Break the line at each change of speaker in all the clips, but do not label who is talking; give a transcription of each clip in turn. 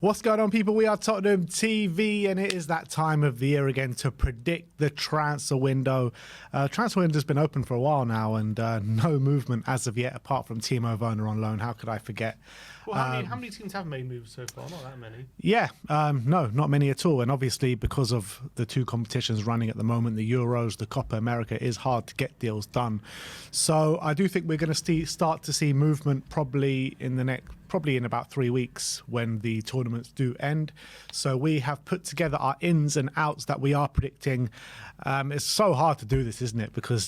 What's going on, people? We are Tottenham TV, and it is that time of the year again to predict the transfer window. Transfer window's been open for a while now, and no movement as of yet, apart from Timo Werner on loan. How could I forget?
Well, how many teams have made moves so far? Not that many.
Yeah, no, not many at all. And obviously, because of the two competitions running at the moment, the Euros, the Copa America, it is hard to get deals done. So I do think we're going to start to see movement probably in about 3 weeks when the tournaments do end. So we have put together our ins and outs that we are predicting. It's so hard to do this, isn't it? Because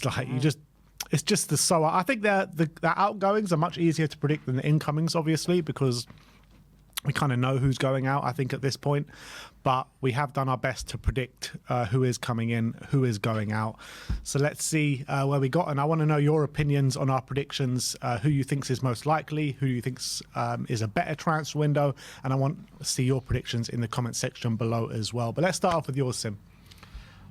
it's just I think the outgoings are much easier to predict than the incomings, obviously, because we kind of know who's going out, I think, at this point. But we have done our best to predict who is coming in, who is going out. So let's see where we got. And I want to know your opinions on our predictions, who you think is most likely, who you think is a better transfer window. And I want to see your predictions in the comment section below as well. But let's start off with yours, Sim.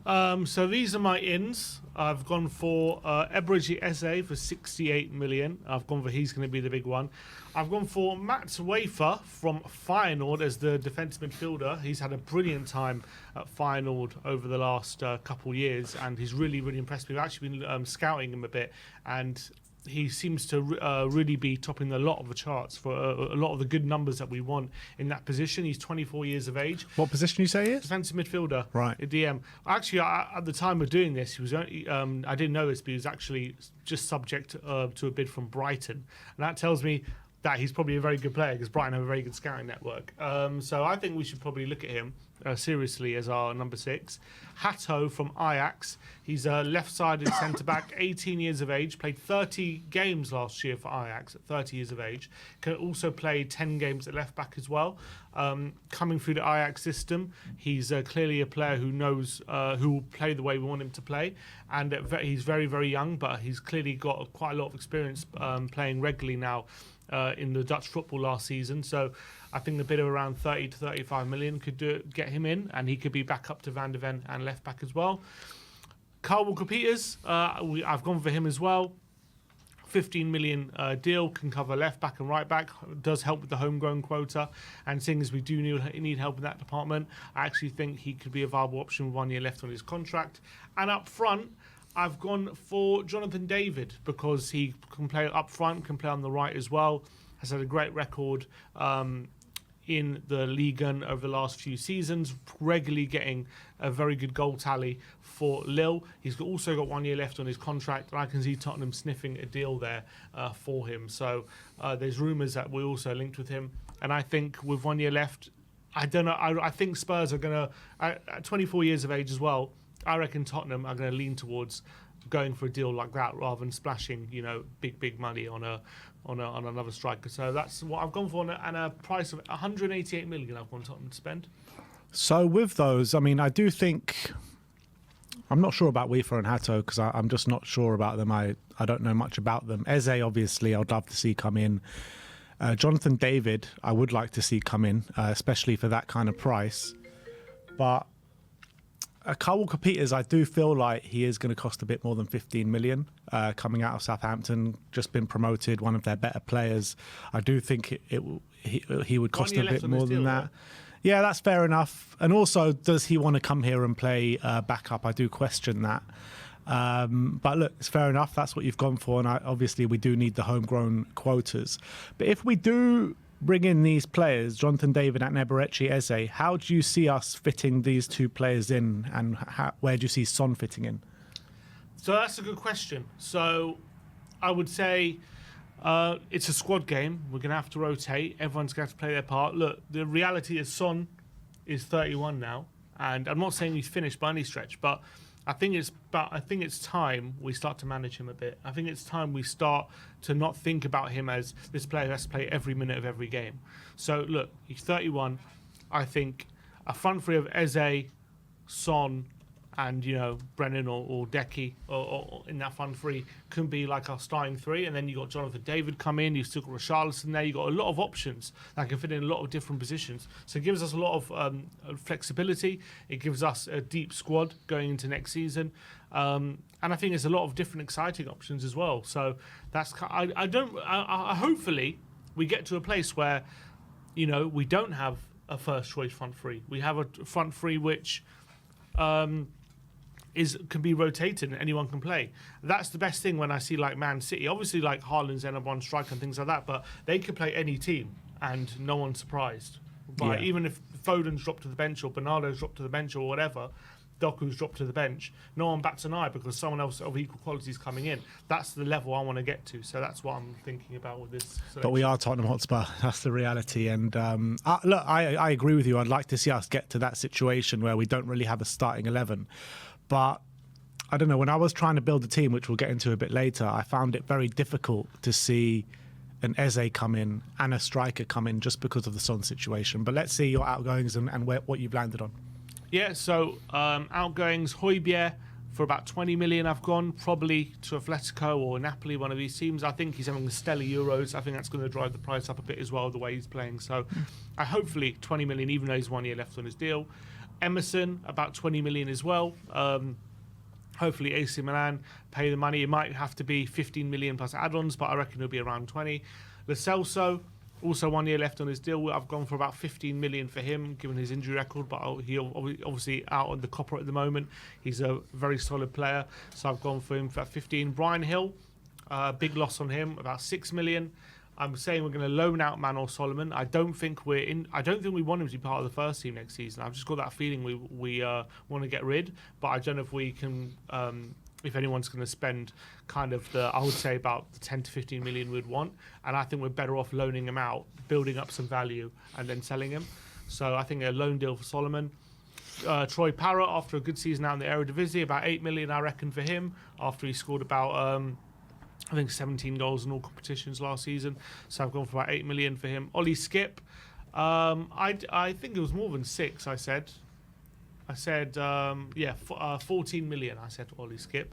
So these are my ins. I've gone for Eberechi Eze for 68 million. I've gone for he's going to be the big one. I've gone for Mats Wafer from Feyenoord as the defensive midfielder. He's had a brilliant time at Feyenoord over the last couple years, and he's really, really impressed me. I've actually been scouting him a bit, and he seems to really be topping a lot of the charts for a lot of the good numbers that we want in that position. He's 24 years of age.
What position you say he is?
Defensive midfielder.
Right.
A DM. Actually, at the time of doing this, he was only, I didn't know this, but he was actually just subject to a bid from Brighton. And that tells me that he's probably a very good player because Brighton have a very good scouting network. So I think we should probably look at him seriously as our number 6. Hato from Ajax. He's a left-sided centre-back, 18 years of age, played 30 games last year for Ajax at 30 years of age. Can also play 10 games at left-back as well. Coming through the Ajax system, he's clearly a player who knows who will play the way we want him to play. And he's very, very young, but he's clearly got quite a lot of experience playing regularly now in the Dutch football last season. So I think the bid of around 30 to 35 million could get him in, and he could be back up to Van der Ven and left back as well. Kyle Walker-Peters, I've gone for him as well. 15 million deal, can cover left back and right back, does help with the homegrown quota, and seeing as we do need help in that department, I actually think he could be a viable option with 1 year left on his contract. And up front, I've gone for Jonathan David because he can play up front, can play on the right as well, has had a great record in the Ligue 1 over the last few seasons, regularly getting a very good goal tally for Lille. He's also got 1 year left on his contract, and I can see Tottenham sniffing a deal there for him. So there's rumours that we're also linked with him, and I think with 1 year left, I don't know, I think Spurs are going to, at 24 years of age as well, I reckon Tottenham are going to lean towards going for a deal like that rather than splashing, big money on another striker. So that's what I've gone for, and a price of 188 million I've gone Tottenham to spend.
So with those, I mean, I do think, I'm not sure about Wefer and Hato because I'm just not sure about them. I don't know much about them. Eze, obviously, I'd love to see come in. Jonathan David, I would like to see come in, especially for that kind of price. But Kyle Walker-Peters, I do feel like he is going to cost a bit more than 15 million coming out of Southampton, just been promoted, one of their better players. I do think he would cost a bit more than that. Right? Yeah, that's fair enough. And also, does he want to come here and play backup? I do question that. But look, it's fair enough. That's what you've gone for. And obviously, we do need the homegrown quotas. But if we do bring in these players, Jonathan David and Eberechi Eze, how do you see us fitting these two players in, and where do you see Son fitting in?
So that's a good question. So I would say it's a squad game. We're going to have to rotate. Everyone's going to have to play their part. Look, the reality is Son is 31 now, and I'm not saying he's finished by any stretch, but I think it's time we start to manage him a bit. I think it's time we start to not think about him as this player has to play every minute of every game. So look, he's 31. I think a front three of Eze, Son, and Brennan or Decky or in that front three can be like our starting three. And then you got Jonathan David come in. You've still got Richarlison there. You've got a lot of options that can fit in a lot of different positions. So it gives us a lot of flexibility. It gives us a deep squad going into next season. And I think there's a lot of different exciting options as well. So that's hopefully we get to a place where we don't have a first choice front three. We have a front three which can be rotated and anyone can play. That's the best thing when I see like Man City. Obviously, like Haaland's their number one striker and things like that, but they could play any team and no one's surprised. But even if Foden's dropped to the bench or Bernardo's dropped to the bench or whatever, Doku's dropped to the bench, no one bats an eye because someone else of equal quality is coming in. That's the level I want to get to. So that's what I'm thinking about with this selection.
But we are Tottenham Hotspur. That's the reality. And look, I agree with you. I'd like to see us get to that situation where we don't really have a starting 11. But I don't know, when I was trying to build a team, which we'll get into a bit later, I found it very difficult to see an Eze come in and a striker come in just because of the Son situation. But let's see your outgoings and what you've landed on.
Yeah, so outgoings, Højbjerg for about 20 million I've gone, probably to Atletico or Napoli, one of these teams. I think he's having the stellar Euros. I think that's going to drive the price up a bit as well, the way he's playing. So I hopefully 20 million, even though he's 1 year left on his deal. Emerson, about 20 million as well. Hopefully AC Milan pay the money. It might have to be 15 million plus add-ons, but I reckon it'll be around 20. Lo Celso, also 1 year left on his deal. I've gone for about 15 million for him, given his injury record, but he's obviously out on the copper at the moment. He's a very solid player, so I've gone for him for 15. Brian Hill, big loss on him, about 6 million. I'm saying we're going to loan out Manor Solomon. I don't think we want him to be part of the first team next season. I've just got that feeling we want to get rid, but I don't know if we can. If anyone's going to spend kind of I would say about the 10 to 15 million we'd want, and I think we're better off loaning him out, building up some value, and then selling him. So I think a loan deal for Solomon. Troy Parrott, after a good season out in the Eredivisie, about 8 million I reckon for him, after he scored about I think 17 goals in all competitions last season. So I've gone for about 8 million for him. Ollie Skip, I think it was more than 6. I said 14 million. I said to Ollie Skip.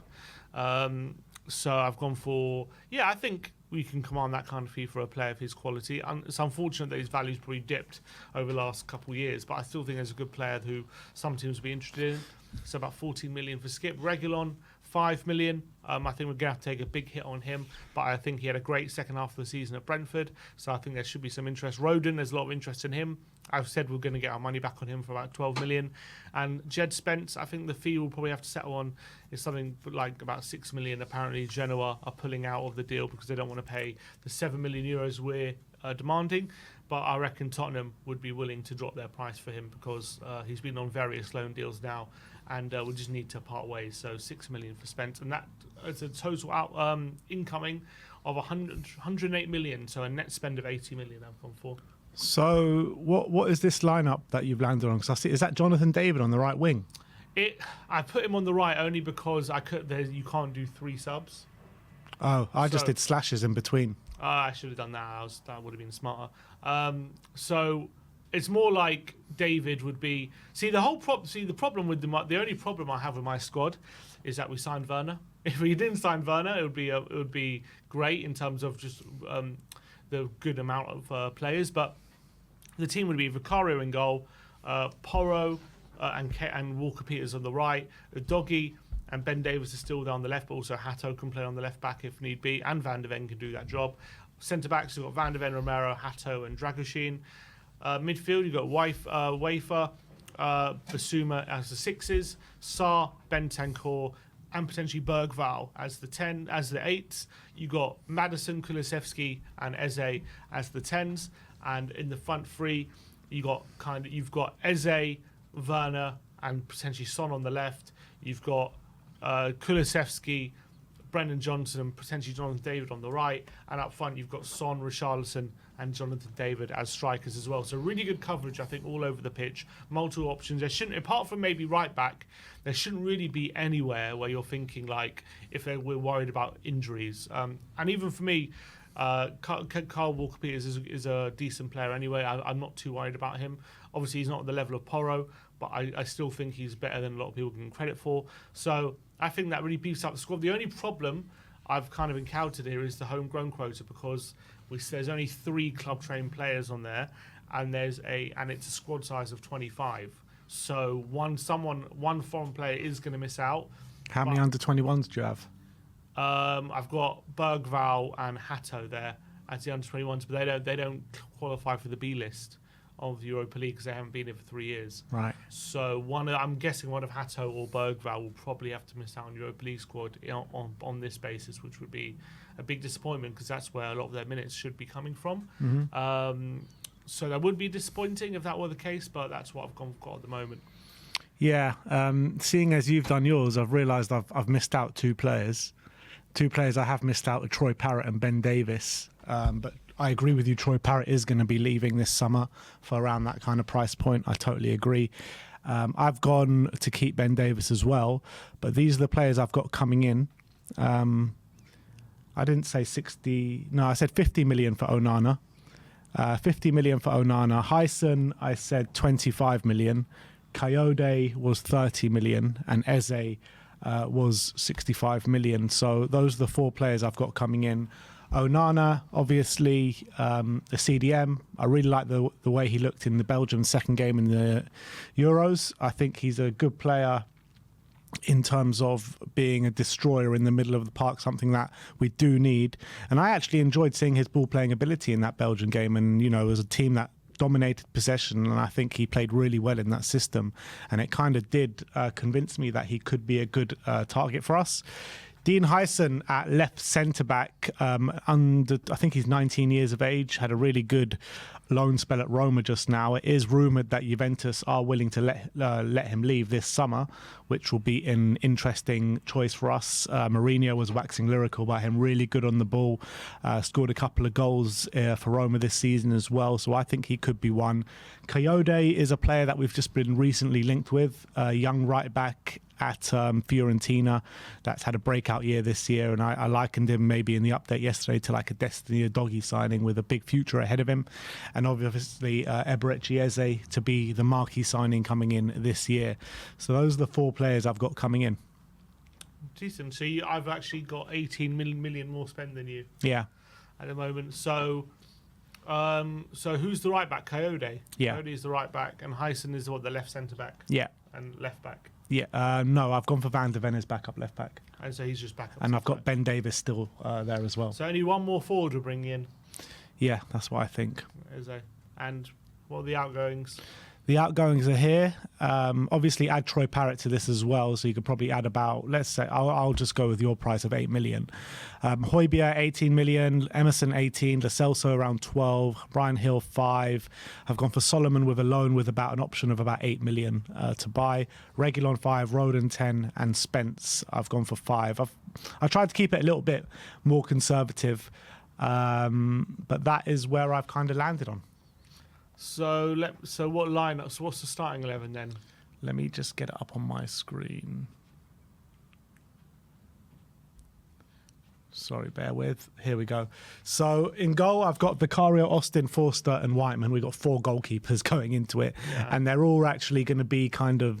So I've gone for I think we can command that kind of fee for a player of his quality. And it's unfortunate that his value's probably dipped over the last couple of years, but I still think there's a good player who some teams will be interested in. So about 14 million for Skip. Reguilon, 5 million. I think we're going to have to take a big hit on him, but I think he had a great second half of the season at Brentford, so I think there should be some interest. Rodon, there's a lot of interest in him. I've said we're going to get our money back on him for about 12 million. And Jed Spence, I think the fee we'll probably have to settle on is something like about 6 million. Apparently Genoa are pulling out of the deal because they don't want to pay the 7 million euros we're demanding. But I reckon Tottenham would be willing to drop their price for him because he's been on various loan deals now, and we just need to part ways. So 6 million for Spence, and that is a total incoming of 108 million. So a net spend of 80 million I've gone for.
So what is this lineup that you've landed on? Because I see, is that Jonathan David on the right wing?
I put him on the right only because you can't do 3 subs.
Oh, I just did slashes in between.
I should have done that. That would have been smarter. So it's more like David would be. See the problem with the only problem I have with my squad is that we signed Werner. If we didn't sign Werner, it would be great in terms of just the good amount of players. But the team would be Vicario in goal, Porro and Walker Peters on the right, Doggy and Ben Davies is still down the left, but also Hato can play on the left back if need be, and Van de Ven can do that job. Centre backs, you've got Van de Ven, Romero, Hato, and Dragoshin. Midfield, you've got Wafer, Basuma as the 6s, Sarr, Bentancur, and potentially Bergvall as the 8s. You got Madison, Kulusevski, and Eze as the 10s, and in the front 3, you've got Eze, Werner, and potentially Son on the left. You've got Kulusevski, Brendan Johnson, and potentially Jonathan David on the right, and up front you've got Son, Richarlison, and Jonathan David as strikers as well. So really good coverage, I think, all over the pitch. Multiple options. There shouldn't, apart from maybe right back, there shouldn't really be anywhere where you're thinking like if we're worried about injuries. And even for me, Carl Walker-Peters is a decent player anyway. I'm not too worried about him. Obviously, he's not at the level of Porro, but I still think he's better than a lot of people give him credit for. So I think that really beefs up the squad. The only problem I've kind of encountered here is the homegrown quota, because there's only 3 club-trained players on there, and it's a squad size of 25. So one foreign player is going to miss out.
How many under-21s do you have?
I've got Bergvall and Hato there as the under-21s, but they don't qualify for the B list. of Europa League because they haven't been here for 3 years.
Right.
So I'm guessing one of Hato or Bergvall will probably have to miss out on Europa League squad on this basis, which would be a big disappointment because that's where a lot of their minutes should be coming from. So that would be disappointing if that were the case, but that's what I've got at the moment.
Yeah, seeing as you've done yours, I've realised I've missed out two players. Two players I have missed out are Troy Parrott and Ben Davis. But I agree with you, Troy Parrott is going to be leaving this summer for around that kind of price point. I totally agree. I've gone to keep Ben Davis as well, but these are the players I've got coming in. I didn't say 60, no, I said 50 million for Onana. 50 million for Onana. Hyson, I said 25 million. Coyote was 30 million and Eze was 65 million. So those are the four players I've got coming in. Onana, obviously, a CDM. I really like the way he looked in the Belgium second game in the Euros. I think he's a good player in terms of being a destroyer in the middle of the park, something that we do need. And I actually enjoyed seeing his ball-playing ability in that Belgian game. And, you know, as a team that dominated possession, and I think he played really well in that system. And it kind of did convince me that he could be a good target for us. Dean Hyson at left centre-back, I think he's 19 years of age, had a really good loan spell at Roma just now. It is rumoured that Juventus are willing to let him leave this summer, which will be an interesting choice for us. Mourinho was waxing lyrical about him, really good on the ball, scored a couple of goals for Roma this season as well, so I think he could be one. Coyote is a player that we've just been recently linked with, a young right-back at Fiorentina that's had a breakout year this year, and I likened him maybe in the update yesterday to like a Destiny Udogie signing with a big future ahead of him, and obviously Eberechi Eze to be the marquee signing coming in this year. So those are the four players I've got coming in.
Decent. So I've actually got 18 million more spend than you.
Yeah.
At the moment. So who's the right back? Coyote.
Yeah.
Coyote is the right back, and Hyson is the left centre back.
Yeah.
And left back.
Yeah, no, I've gone for Van de Ven as backup left back.
And so he's just backup.
And I've got Ben Davis still there as well.
So only one more forward we're bringing in.
Yeah, that's what I think.
And what are the outgoings?
The outgoings are here. Obviously, add Troy Parrott to this as well, so you could probably add about, let's say, I'll just go with your price of 8 million. Højbjerg, 18 million. Emerson, 18. Lo Celso, around 12. Brian Hill, 5. I've gone for Solomon with a loan with about an option of about 8 million to buy. Reguilon, 5. Rodon, 10. And Spence, I've gone for 5. I've tried to keep it a little bit more conservative, but that is where I've kind of landed on.
So what lineup? So what's the starting 11 then?
Let me just get it up on my screen. Sorry, bear with. Here we go. So in goal, I've got Vicario, Austin, Forster, and Whiteman. We've got 4 goalkeepers going into it, and they're all actually going to be kind of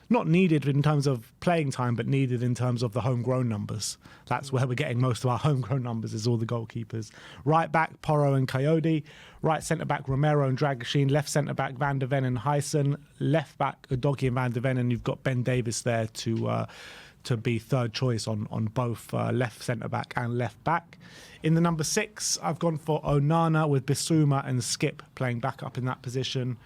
not needed in terms of playing time, but needed in terms of the homegrown numbers. That's where we're getting most of our homegrown numbers, is all the goalkeepers. Right back, Porro and Coyote. Right centre-back, Romero and Dragoshin. Left centre-back, Van de Ven and Hyson. Left back, Udogie and Van de Ven. And you've got Ben Davis there to be third choice on both left centre-back and left back. In the number 6, I've gone for Onana with Bissouma and Skip playing back up in that position.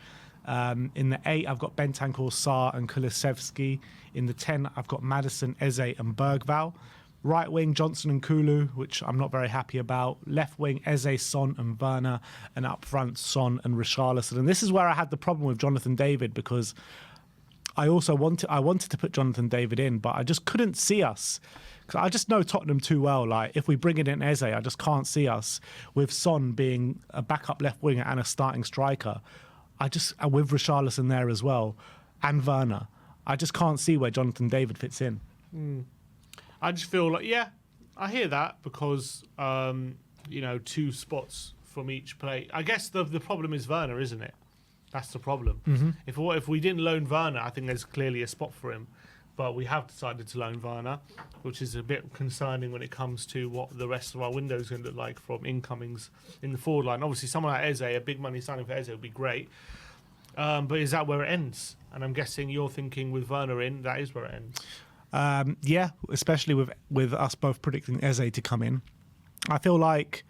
In the 8, I've got Bentancur, Sarr and Kulusevski. In the 10, I've got Madison, Eze and Bergvall. Right wing, Johnson and Kulu, which I'm not very happy about. Left wing, Eze, Son and Werner. And up front, Son and Richarlison. And this is where I had the problem with Jonathan David, because I also wanted to put Jonathan David in, but I just couldn't see us. Because I just know Tottenham too well. Like, if we bring in Eze, I just can't see us with Son being a backup left winger and a starting striker. With Richarlison there as well, and Werner, I just can't see where Jonathan David fits in.
I just feel like, I hear that because, 2 spots from each play. I guess the problem is Werner, isn't it? That's the problem. Mm-hmm. If we didn't loan Werner, I think there's clearly a spot for him. But we have decided to loan Werner, which is a bit concerning when it comes to what the rest of our window is going to look like from incomings in the forward line. Obviously, someone like Eze, a big money signing for Eze would be great. But is that where it ends? And I'm guessing you're thinking with Werner in, that is where it ends.
Yeah, especially with us both predicting Eze to come in. I feel like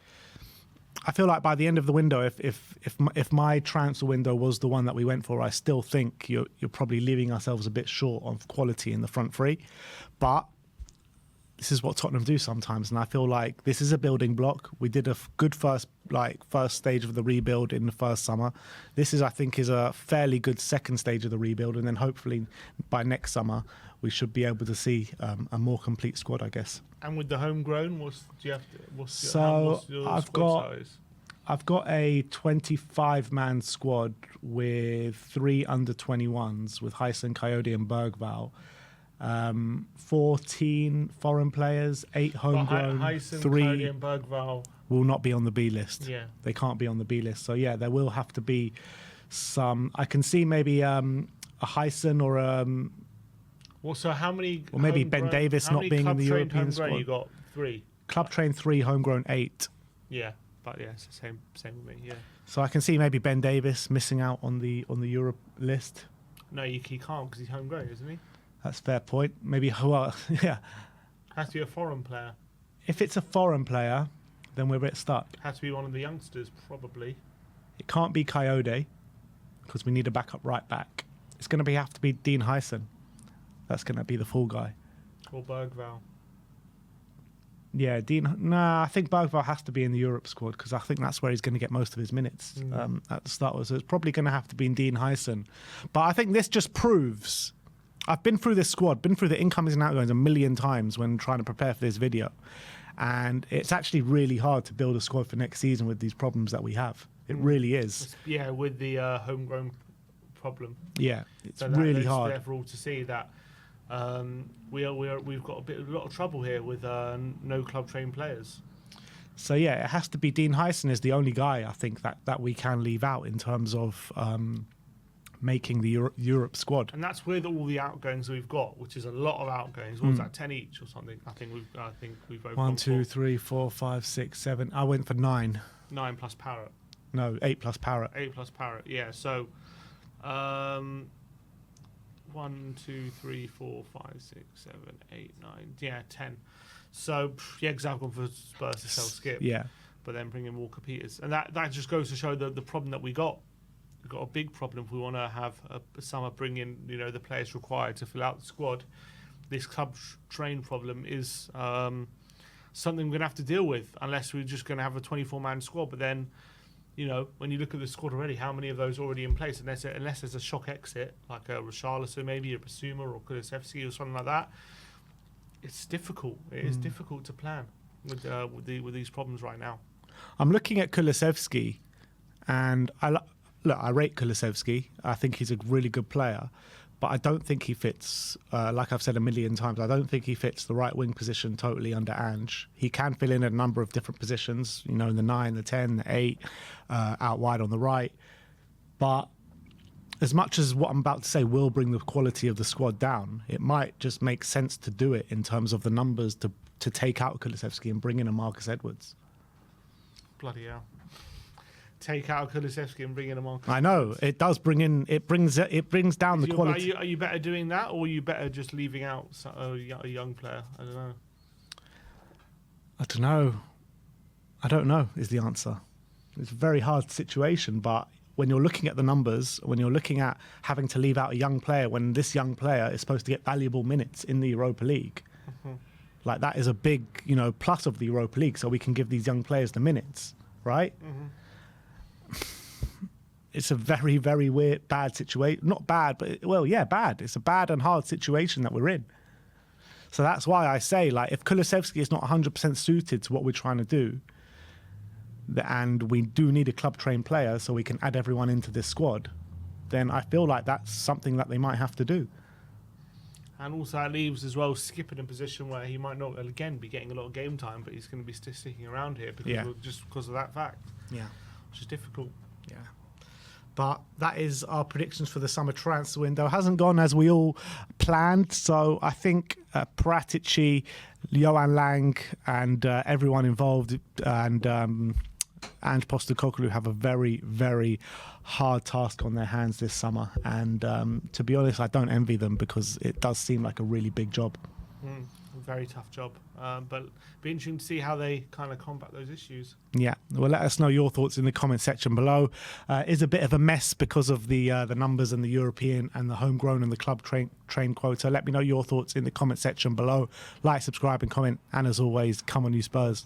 I feel like by the end of the window, if my transfer window was the one that we went for, I still think you're probably leaving ourselves a bit short on quality in the front three. But this is what Tottenham do sometimes, and I feel like this is a building block. We did a good first stage of the rebuild in the first summer. This is, I think, is a fairly good second stage of the rebuild, and then hopefully by next summer we should be able to see a more complete squad, I guess.
And with the homegrown, what's your squad size?
I've got a 25-man squad with 3 under-21s with Hyson, Coyote and Bergvall. 14 foreign players, 8 homegrown,
Hyson,
3
Coyote and Bergvall
will not be on the B list.
Yeah.
They can't be on the B list. So, yeah, there will have to be some... I can see maybe a Hyson or
Well, so how many...
Or maybe Ben Davis not being in the European squad.
You got 3.
Club trained 3, homegrown 8.
Yeah, but yeah, it's the same with me, yeah.
So I can see maybe Ben Davis missing out on the Europe list.
No, he can't because he's homegrown, isn't he?
That's a fair point. Maybe, well, yeah.
Has to be a foreign player.
If it's a foreign player, then we're a bit stuck.
Has to be one of the youngsters, probably.
It can't be Coyote because we need a backup right back. It's going to have to be Dean Hyson. That's going to be the full guy.
Or Bergvall.
Yeah, I think Bergvall has to be in the Europe squad because I think that's where he's going to get most of his minutes at the start. So it's probably going to have to be Dean Hyson. But I think this just proves... I've been through this squad, been through the incomings and outgoings a million times when trying to prepare for this video. And it's actually really hard to build a squad for next season with these problems that we have. It really is.
Yeah, with the homegrown problem.
Yeah, it's really hard.
There for all to see that we've got a lot of trouble here with no club trained players.
So yeah, it has to be Dean Hyson is the only guy I think that we can leave out in terms of making the Europe squad.
And that's with all the outgoings we've got, which is a lot of outgoings. What was that, 10 each or something? I think we've both
1, 2, 3, 4, 5, 6, 7. I went for 9.
9 plus Parrot.
No, 8 plus Parrot.
8 plus Parrot. Yeah. So 1, 2, 3, 4, 5, 6, 7, 8, 9. Yeah, 10. So yeah, because I've gone for Spurs to sell Skip.
Yeah.
But then bring in Walker Peters, and that just goes to show the problem that we got. We've got a big problem if we want to have a summer bring in the players required to fill out the squad. This club train problem is something we're going to have to deal with unless we're just going to have a 24-man squad. But then, when you look at the squad already, how many of those are already in place? Unless there's a shock exit, like a Richarlison maybe, a Basuma or Kulusevski or something like that, it's difficult. It is difficult to plan with these problems right now. I'm
looking at Kulusevski, and I rate Kulusevski. I think he's a really good player, but I don't think he fits, like I've said a million times, I don't think he fits the right wing position totally under Ange. He can fill in a number of different positions, the 9, the 10, the 8, out wide on the right. But as much as what I'm about to say will bring the quality of the squad down, it might just make sense to do it in terms of the numbers to take out Kulusevski and bring in a Marcus Edwards.
Bloody hell. Take out Kulusevski and bring in a Marcus.
I know it does bring in. It brings down the quality.
Are you better doing that, or are you better just leaving out a young player? I don't know. Is the answer. It's a very hard situation, but when you're looking at the numbers, when you're looking at having to leave out a young player, when this young player is supposed to get valuable minutes in the Europa League, like that is a big plus of the Europa League, so we can give these young players the minutes, right? It's a very, very weird, bad situation. Not bad, but bad. It's a bad and hard situation that we're in. So that's why I say, if Kulusevski is not 100% suited to what we're trying to do, and we do need a club-trained player so we can add everyone into this squad, then I feel like that's something that they might have to do. And also that leaves as well Skip in a position where he might not, again, be getting a lot of game time, but he's going to be sticking around here just because of that fact. Yeah. Which is difficult.
Yeah. But that is our predictions for the summer transfer window. Hasn't gone as we all planned. So I think Paratici, Johan Lang and everyone involved and Ange Postecoglou have a very, very hard task on their hands this summer. And to be honest, I don't envy them because it does seem like a really big job.
very tough job. But be interesting to see how they kind of combat those issues.
Yeah, well, let us know your thoughts in the comment section below. Is a bit of a mess because of the numbers and the European and the homegrown and the club train quota. Let me know your thoughts in the comment section below. Like, subscribe and comment. And as always, come on you Spurs.